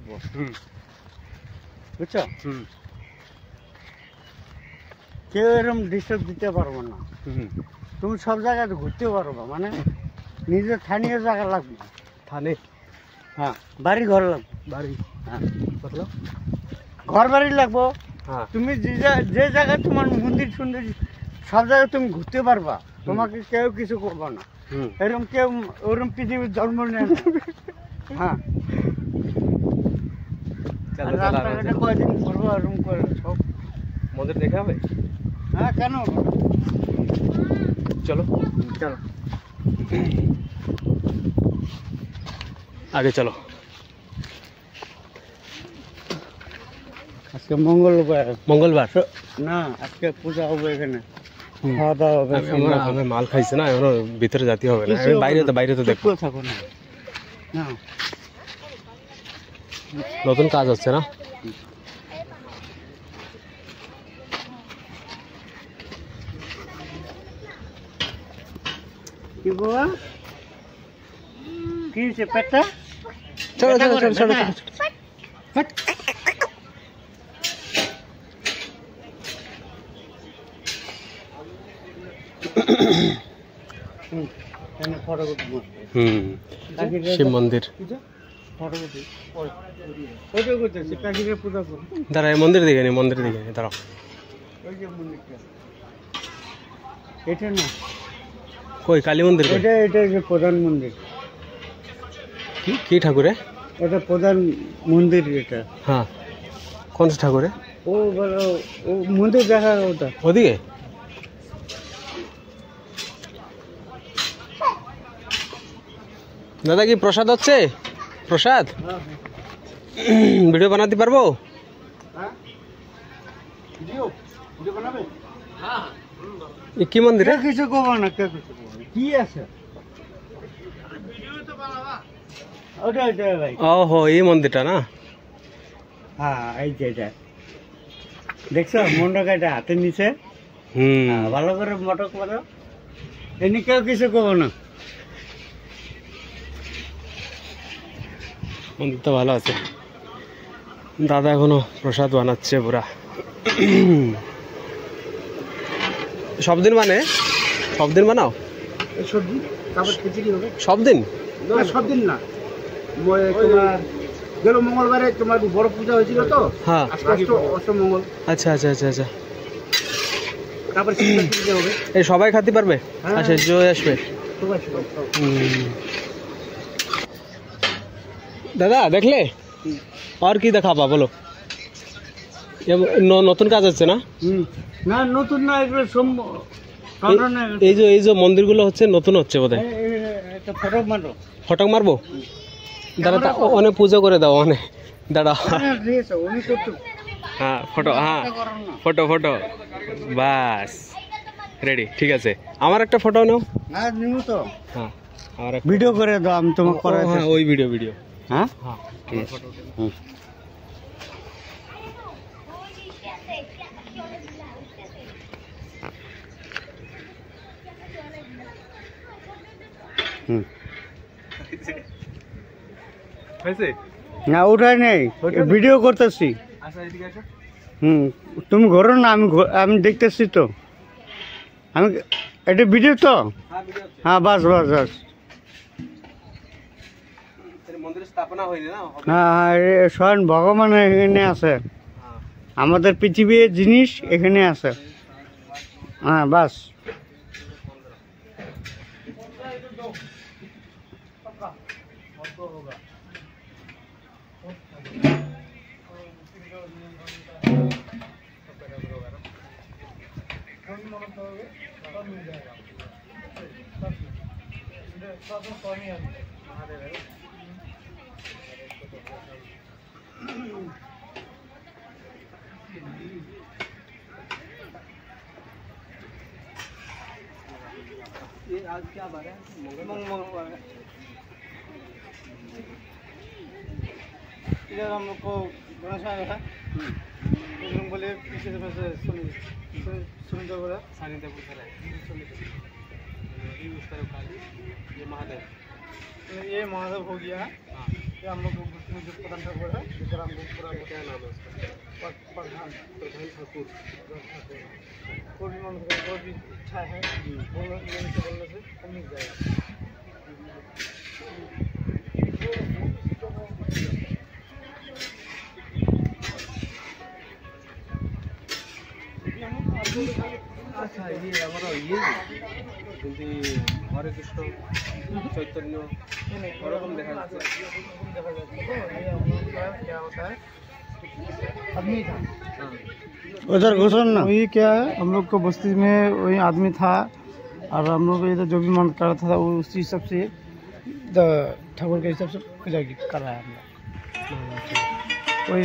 রাখবো, বুঝছো? কেউ এরকম ডিস্টার্ব দিতে পারবো না। তুমি সব জায়গায় ঘুরতে পারবা, মানে নিজের স্থানীয় জায়গা লাগবে। থানে? হ্যাঁ, বাড়ি ঘর লাগবে। বাড়ি? হ্যাঁ, मतलब ঘর বাড়ি লাগবো। হ্যাঁ, তুমি যে জায়গায় তোমার মন্দির সুন্দর সব জায়গায় তুমি ঘুরতে পারবা, তোমাকে কেউ কিছু করবো না। এরকম কেউ ওরকম পৃথিবীর জন্ম নেয় না। হ্যাঁ, রাস্তাঘাটে কয়দিন ঘুরবো এরকম করে সব মন্দির দেখা হবে। হ্যাঁ, কেন? চলো চলো আগে চলো। আজকে মঙ্গলবার না, আজকে পূজা হবে এখানে, খাওয়া দাওয়া হবে। আমি মাল খাইছে না, এখনো ভিতরে যেতে হবে না। আমি বাইরে তো দেখবো। থাকো না, নতুন কাজ হচ্ছে না। কি বাবা, কি হয়েছে পেটটা? চলো চলো চলো চলো। শিব মন্দির। দাঁড়া, মন্দির দিকে নি, মন্দির দিকে নি, দাঁড়াও। এটা না, কই কালী মন্দির? এটা যে প্রধান মন্দির। কি ঠাকুরে? এটা প্রধান মন্দির এটা। হ্যাঁ, কোন ঠাকুরে? ও বলো, ও মন্দির দেখা ওটা ওদিকে। দাদা কি প্রসাদ হচ্ছে? প্রসাদ ভিডিও বানাতে পারবো? কি মন্দির? কিছু করবো না, কি আছে ওহো, এই মন্দিরটা না? হ্যাঁ, এই যে এটা দেখছো, মন্ডকাটা হাতে নিচে। ভালো করে মটক করো, এমনি কেউ কিছু করবো না। মন্দিরটা ভালো আছে। দাদা এখনো প্রসাদ বানাচ্ছে পুরা। সব দিন বানাও? সবজি তারপর খিচুড়ি হবে সব দিন? সব দিন না, তোমার গেল মঙ্গলবারে তোমার বড় পূজা হয়েছিল তো। হ্যাঁ, অষ্টমঙ্গল। আচ্ছা আচ্ছা আচ্ছা আচ্ছা। তারপর হবে। এই সবাই খেতে পারবে? আচ্ছা, জয় আসবে। দাদা দেখলে আর কি দেখাবা বলো? নতুন কাজ হচ্ছে না? না, নতুন না, এগুলো এই যে মন্দিরগুলো হচ্ছে নতুন হচ্ছে বোধহয়। ফটক মারবো? দাদা অনেক পুজো করে দাও, অনেক। দাদা হ্যাঁ, ফটো বাস রেডি। ঠিক আছে, আমার একটা ফটো নাও। হ্যাঁ, আমার ভিডিও করে দাও, আমি তোমাকে করে। হ্যাঁ, ওই ভিডিও। হ্যাঁ, না ওটাই নেই, ভিডিও করতেছি। তুমি ঘোরো না, আমি দেখতেছি তো। আমি এটা ভিডিও তো। হ্যাঁ, বাস। হ্যাঁ, স্বয়ং ভগবান এখানে আছে, আমাদের পৃথিবীর জিনিস এখানে আছে। হ্যাঁ, বাস। ये आज क्या बार है? मंगलवार है। इधर हम लोग को गणेश आया है। हम बोले पीछे से वैसे सुनिंदर बोला सानिंदर पूछा रहा है। ये उस तरफ काली, ये महादेव। ये महादेव हो गया है। ये हम लोग में जो प्रधान ठाकुर है, विक्रम पूरा क्या नाम है उसका? प्रधान ठाकुर। कोई भी मन करे, कोई भी इच्छा है बोलने से मिल जाएगा। আচ্ছা এই আমার ইয়ে কিন্তু হরে কৃষ্ণ চৈতন্য ওরকম দেখা যাচ্ছে। क्या होता है आदमी था। उधर घुसन ना। वही क्या है, हम लोग को बस्ती में वही आदमी था और हम लोग इधर जो भी मन कर रहा था वो उसी हिसाब से ठाकुर के हिसाब से पूजा कर रहा है हम लोग। वही